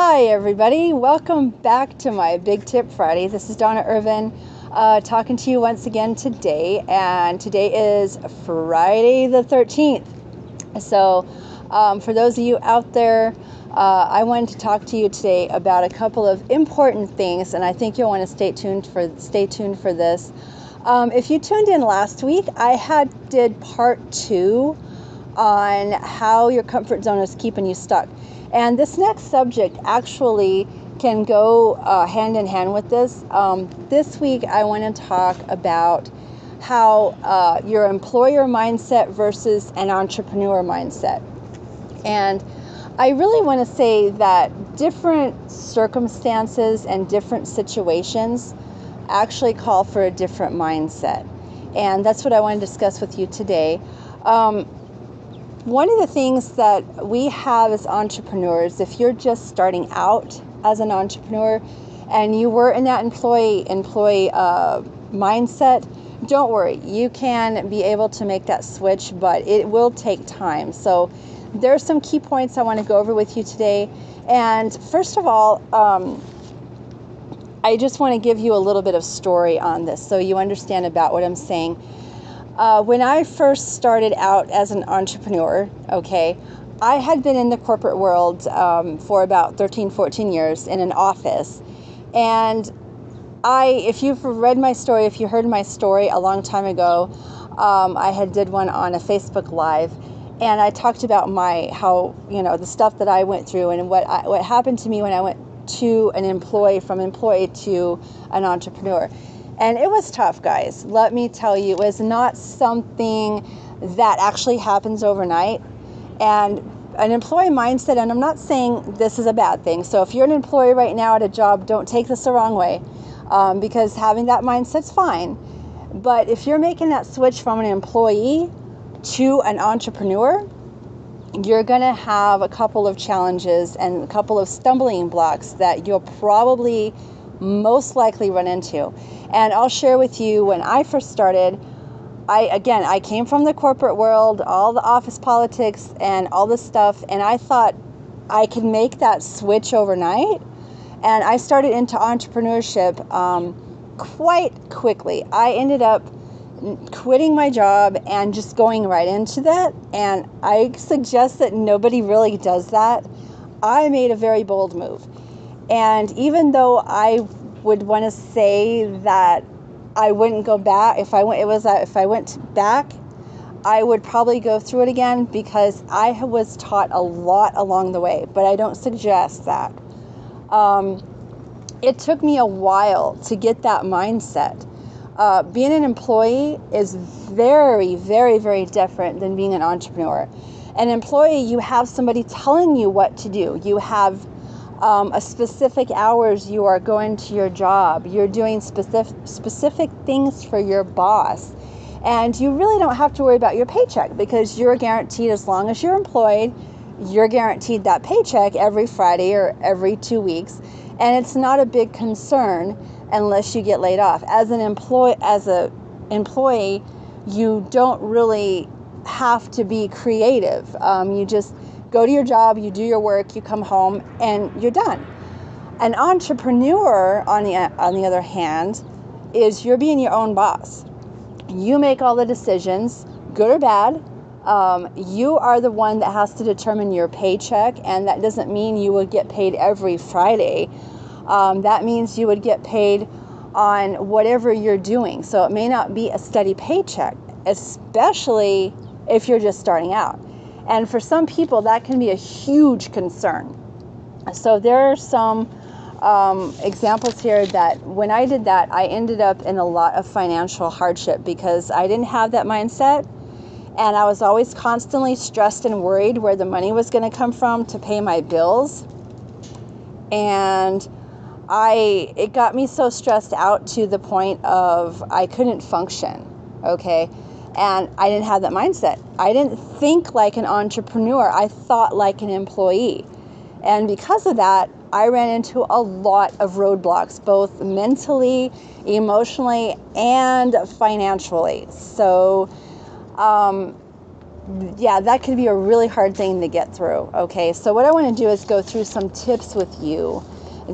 Hi everybody, welcome back to my Big Tip Friday. This is Donna Irvin talking to you once again today, and today is Friday the 13th. So for those of you out there, I wanted to talk to you today about a couple of important things, and I think you'll want to stay tuned for this. If you tuned in last week, I did part 2 on how your comfort zone is keeping you stuck. And this next subject actually can go hand in hand with this. This week, I want to talk about how your employer mindset versus an entrepreneur mindset. And I really want to say that different circumstances and different situations actually call for a different mindset. And that's what I want to discuss with you today. One of the things that we have as entrepreneurs, if you're just starting out as an entrepreneur and you were in that employee mindset, don't worry, you can be able to make that switch, but it will take time. So there's some key points I want to go over with you today. And first of all, I just want to give you a little bit of story on this so you understand about what I'm saying. When I first started out as an entrepreneur, I had been in the corporate world for about 13, 14 years in an office. And if you've read my story, if you heard my story a long time ago, I had did one on a Facebook Live. And I talked about the stuff that I went through and what happened to me when I went from employee to an entrepreneur. And it was tough, guys. Let me tell you, it was not something that actually happens overnight. And an employee mindset, and I'm not saying this is a bad thing. So if you're an employee right now at a job, don't take this the wrong way, because having that mindset's fine. But if you're making that switch from an employee to an entrepreneur, you're going to have a couple of challenges and a couple of stumbling blocks that you'll probably most likely run into. And I'll share with you, when I first started, I came from the corporate world, all the office politics and all this stuff, and I thought I could make that switch overnight. And I started into entrepreneurship quite quickly. I ended up quitting my job and just going right into that. And I suggest that nobody really does that. I made a very bold move. And even though I would want to say that I wouldn't go back, if I went back, I would probably go through it again, because I was taught a lot along the way, but I don't suggest that. It took me a while to get that mindset. Being an employee is very, very, very different than being an entrepreneur. An employee, you have somebody telling you what to do. You have a specific hours you are going to your job. You're doing specific things for your boss. And you really don't have to worry about your paycheck, because you're guaranteed, as long as you're employed, you're guaranteed that paycheck every Friday or every 2 weeks. And it's not a big concern unless you get laid off. As an employee, you don't really have to be creative. You just go to your job, you do your work, you come home, and you're done. An entrepreneur, on the other hand, is you're being your own boss. You make all the decisions, good or bad. You are the one that has to determine your paycheck, and that doesn't mean you would get paid every Friday. That means you would get paid on whatever you're doing. So it may not be a steady paycheck, especially if you're just starting out. And for some people, that can be a huge concern. So there are some examples here that when I did that, I ended up in a lot of financial hardship, because I didn't have that mindset. And I was always constantly stressed and worried where the money was going to come from to pay my bills. And it got me so stressed out to the point of I couldn't function. And I didn't have that mindset. I didn't think like an entrepreneur. I thought like an employee. And because of that, I ran into a lot of roadblocks, both mentally, emotionally, and financially. So yeah, that could be a really hard thing to get through. Okay, so what I want to do is go through some tips with you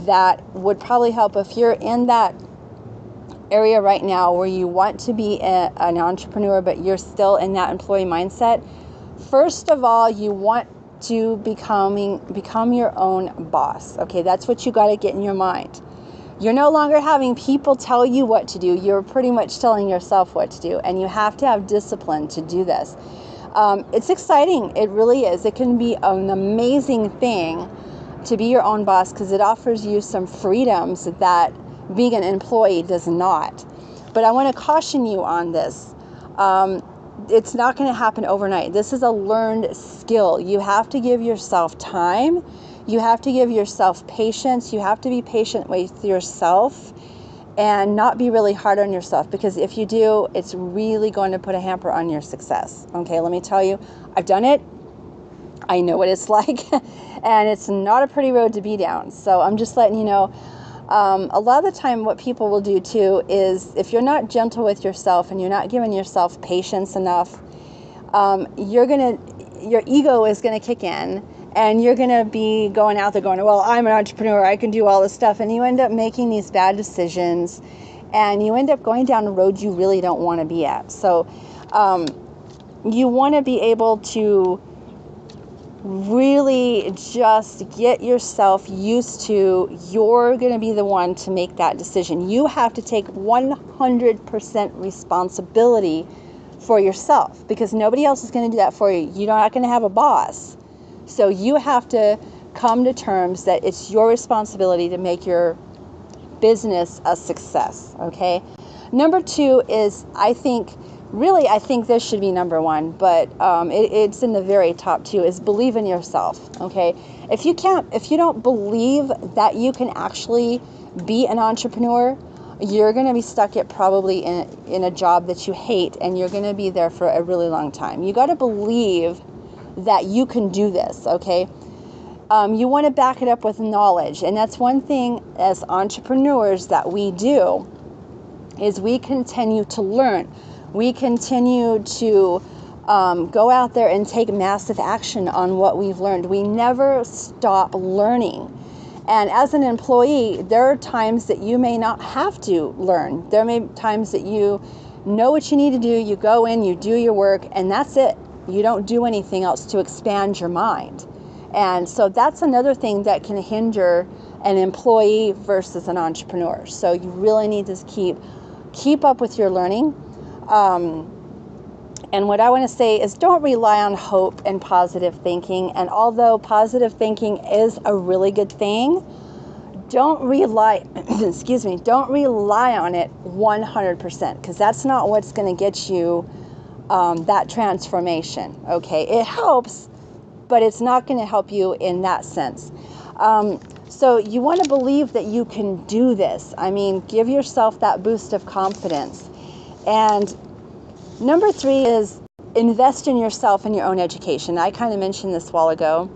that would probably help if you're in that area right now where you want to be an entrepreneur, but you're still in that employee mindset. First of all, you want to become your own boss. Okay, that's what you got to get in your mind. You're no longer having people tell you what to do. You're pretty much telling yourself what to do, and you have to have discipline to do this. It's exciting. It really is. It can be an amazing thing to be your own boss because it offers you some freedoms that being an employee does not. But I want to caution you on this. It's not going to happen overnight. This is a learned skill. You have to give yourself time. You have to give yourself patience. You have to be patient with yourself and not be really hard on yourself, because if you do, it's really going to put a hamper on your success. Okay, let me tell you, I've done it. I know what it's like, and it's not a pretty road to be down. So I'm just letting you know. A lot of the time what people will do too is if you're not gentle with yourself and you're not giving yourself patience enough, your ego is going to kick in and you're going to be going out there going, well, I'm an entrepreneur, I can do all this stuff. And you end up making these bad decisions and you end up going down a road you really don't want to be at. So you want to be able to really just get yourself used to, you're going to be the one to make that decision. You have to take 100% responsibility for yourself because nobody else is going to do that for you. You're not going to have a boss. So you have to come to terms that it's your responsibility to make your business a success. Okay. Number 2 is, I think this should be number 1, but it's in the very top 2, is believe in yourself. Okay. If you don't believe that you can actually be an entrepreneur, you're going to be stuck at probably in a job that you hate, and you're going to be there for a really long time. You got to believe that you can do this. Okay. You want to back it up with knowledge. And that's one thing as entrepreneurs that we do is we continue to learn. We continue to go out there and take massive action on what we've learned. We never stop learning. And as an employee, there are times that you may not have to learn. There may be times that you know what you need to do. You go in, you do your work, and that's it. You don't do anything else to expand your mind. And so that's another thing that can hinder an employee versus an entrepreneur. So you really need to keep up with your learning. And what I want to say is don't rely on hope and positive thinking. And although positive thinking is a really good thing, don't rely on it 100%, because that's not what's going to get you that transformation. Okay, it helps, but it's not going to help you in that sense. So you want to believe that you can do this. I mean, give yourself that boost of confidence. And number 3 is invest in yourself and your own education. I kind of mentioned this a while ago,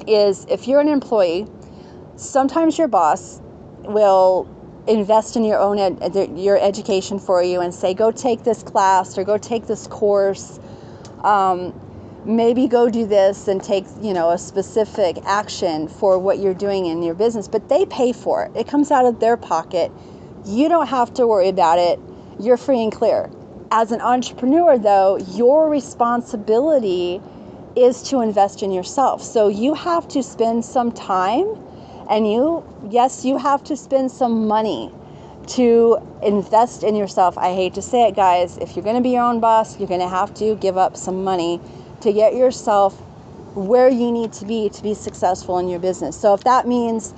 is if you're an employee, sometimes your boss will invest in your own your education for you and say, go take this class or go take this course. Maybe go do this and take, a specific action for what you're doing in your business, but they pay for it. It comes out of their pocket. You don't have to worry about it. You're free and clear. As an entrepreneur, though, your responsibility is to invest in yourself. So you have to spend some time, and you have to spend some money to invest in yourself. I hate to say it, guys. If you're going to be your own boss, you're going to have to give up some money to get yourself where you need to be successful in your business. So if that means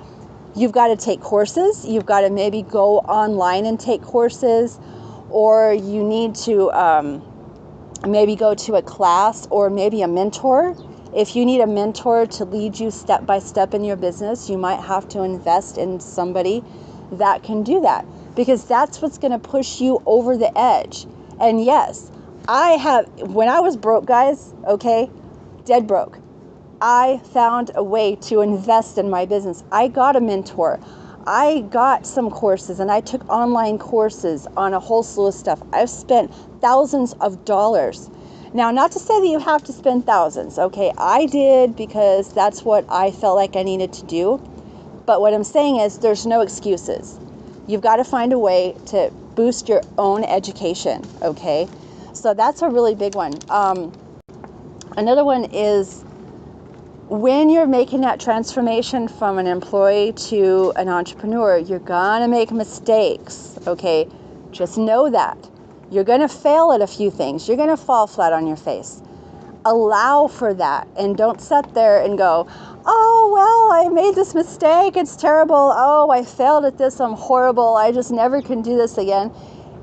you've got to take courses, you've got to maybe go online and take courses, or you need to maybe go to a class or maybe a mentor. If you need a mentor to lead you step by step in your business, you might have to invest in somebody that can do that, because that's what's going to push you over the edge. And yes, when I was broke, guys, okay, dead broke, I found a way to invest in my business. I got a mentor. I got some courses, and I took online courses on a whole slew of stuff. I've spent thousands of dollars Now, not to say that you have to spend thousands, okay? I did because that's what I felt like I needed to do. But what I'm saying is there's no excuses. You've got to find a way to boost your own education, okay? So that's a really big one. Another one is when you're making that transformation from an employee to an entrepreneur, you're gonna make mistakes, okay? Just know that. You're gonna fail at a few things. You're gonna fall flat on your face. Allow for that, and don't sit there and go, oh, well, I made this mistake. It's terrible. Oh, I failed at this. I'm horrible. I just never can do this again.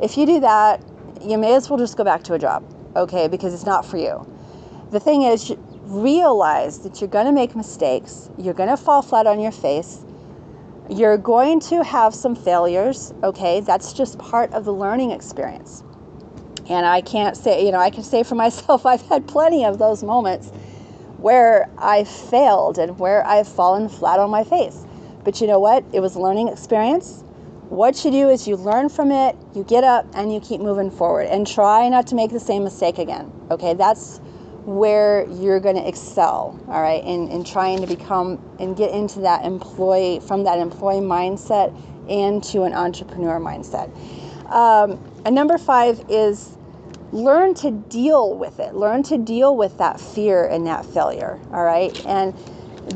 If you do that, you may as well just go back to a job, okay? Because it's not for you. The thing is, realize that you're going to make mistakes. You're going to fall flat on your face. You're going to have some failures, okay? That's just part of the learning experience. And I can't say, I can say for myself, I've had plenty of those moments where I failed and where I've fallen flat on my face. But you know what? It was a learning experience. What you do is you learn from it, you get up, and you keep moving forward. And try not to make the same mistake again, okay? That's where you're going to excel, all right, in trying to become and get into that employee, from that employee mindset into an entrepreneur mindset. And number 5 is learn to deal with it. Learn to deal with that fear and that failure, all right? And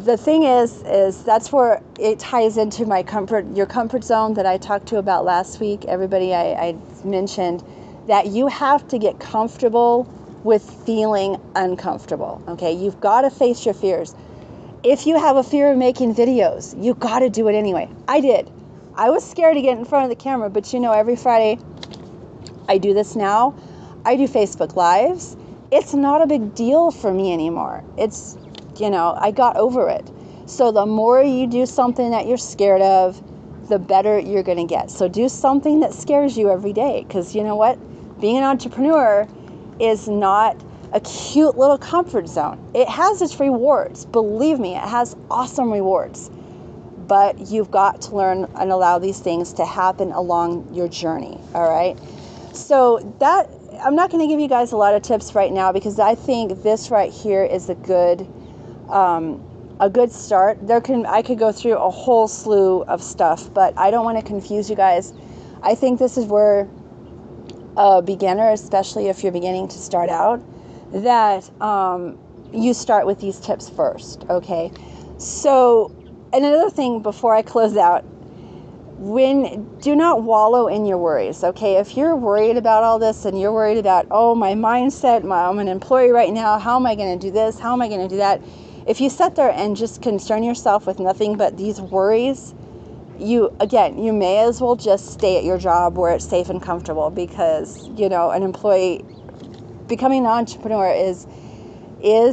the thing is that's where it ties into your comfort zone that I talked to about last week. Everybody, I mentioned that you have to get comfortable with feeling uncomfortable, okay? You've got to face your fears. If you have a fear of making videos, you got to do it anyway. I did. I was scared to get in front of the camera, but every Friday I do this now. I do Facebook Lives. It's not a big deal for me anymore. It's, I got over it. So the more you do something that you're scared of, the better you're going to get. So do something that scares you every day, because you know what? Being an entrepreneur is not a cute little comfort zone. It has its rewards. Believe me, it has awesome rewards. But you've got to learn and allow these things to happen along your journey, all right? So that, I'm not going to give you guys a lot of tips right now, because I think this right here is a good start. I could go through a whole slew of stuff, but I don't want to confuse you guys. I think this is where a beginner, especially if you're beginning to start out, that you start with these tips first, okay? So, and another thing before I close out, do not wallow in your worries, okay? If you're worried about all this and you're worried about, oh, my mindset, I'm an employee right now, how am I going to do this? How am I going to do that? If you sit there and just concern yourself with nothing but these worries, you may as well just stay at your job where it's safe and comfortable, because, an employee, becoming an entrepreneur is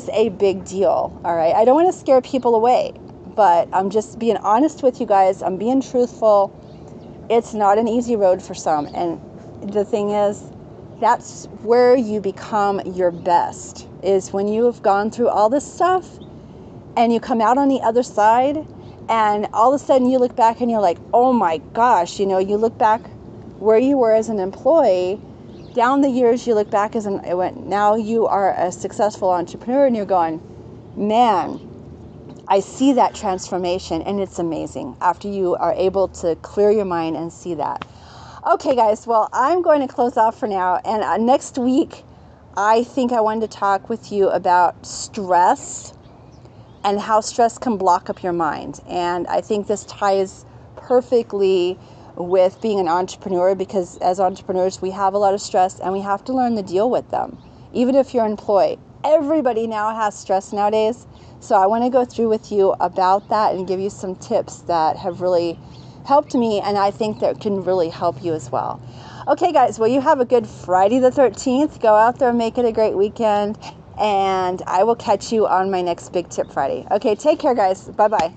a big deal, all right? I don't want to scare people away, but I'm just being honest with you guys. I'm being truthful. It's not an easy road for some. And the thing is, that's where you become your best, is when you have gone through all this stuff and you come out on the other side, and all of a sudden you look back and you're like, oh my gosh, you look back where you were as an employee, down the years you look back now you are a successful entrepreneur, and you're going, man, I see that transformation, and it's amazing after you are able to clear your mind and see that. Okay, guys, well, I'm going to close off for now, and next week, I think I wanted to talk with you about stress and how stress can block up your mind. And I think this ties perfectly with being an entrepreneur, because as entrepreneurs, we have a lot of stress, and we have to learn to deal with them. Even if you're employed, everybody now has stress nowadays. So I want to go through with you about that and give you some tips that have really helped me, and I think that can really help you as well. Okay, guys, well, you have a good Friday the 13th. Go out there and make it a great weekend, and I will catch you on my next Big Tip Friday. Okay, take care, guys. Bye-bye.